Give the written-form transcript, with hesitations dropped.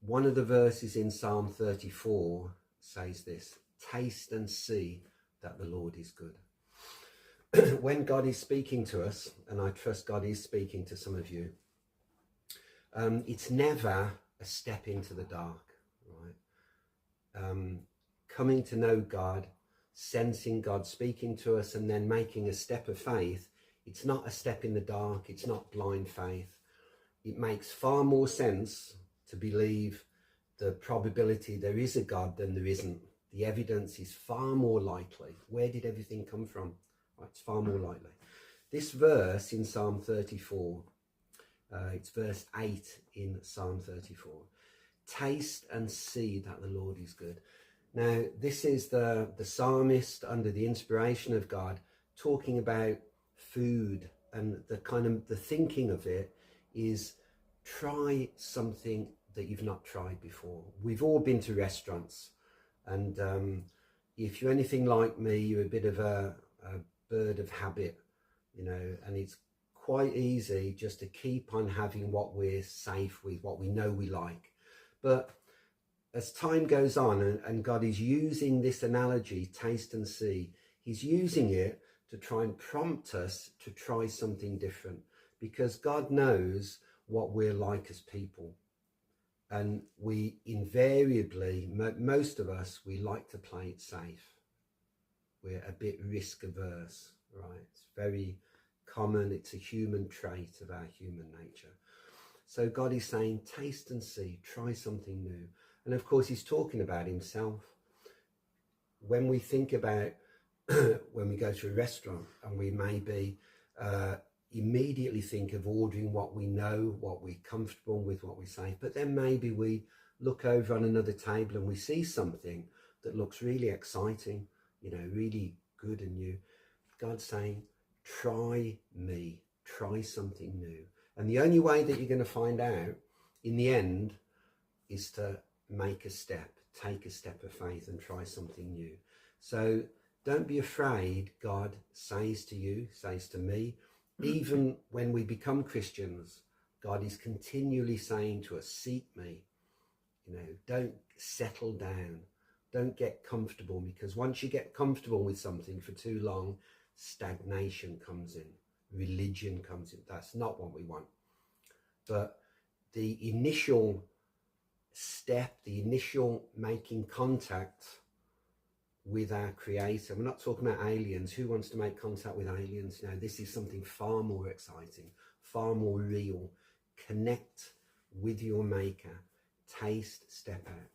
One of the verses in Psalm 34 says this: taste and see that the Lord is good. When God is speaking to us, and I trust God is speaking to some of you, it's never a step into the dark, right? Coming to know God, sensing God speaking to us, and then making a step of faith, it's not a step in the dark, it's not blind faith. It makes far more sense to believe the probability there is a God than there isn't. The evidence is far more likely. Where did everything come from? Right, it's far more likely. This verse in Psalm 34, it's verse 8 in Psalm 34. Taste and see that the Lord is good. Now, this is the psalmist under the inspiration of God talking about food, and the thinking of it is try something that you've not tried before. We've all been to restaurants, and if you're anything like me, you're a bit of a bird of habit, you know, and it's quite easy just to keep on having what we're safe with, what we know we like. But as time goes on, and God is using this analogy, taste and see, he's using it to try and prompt us to try something different, because God knows what we're like as people. And we invariably, most of us, we like to play it safe. We're a bit risk averse, right? It's very common. It's a human trait of our human nature. So God is saying, taste and see, try something new. And of course, he's talking about himself. When we think about when we go to a restaurant, and we maybe immediately think of ordering what we know, what we're comfortable with, what we say, but then maybe we look over on another table and we see something that looks really exciting, you know, really good and new. God's saying, try me, try something new. And the only way that you're going to find out in the end is to make a step, take a step of faith and try something new. So don't be afraid, God says to you, says to me, even when we become Christians, God is continually saying to us, seek me. You know, don't settle down. Don't get comfortable, because once you get comfortable with something for too long, stagnation comes in, religion comes in. That's not what we want. But the initial step, the initial making contact with our Creator. We're not talking about aliens. Who wants to make contact with aliens? No, this is something far more exciting, far more real. Connect with your Maker. Taste, step out.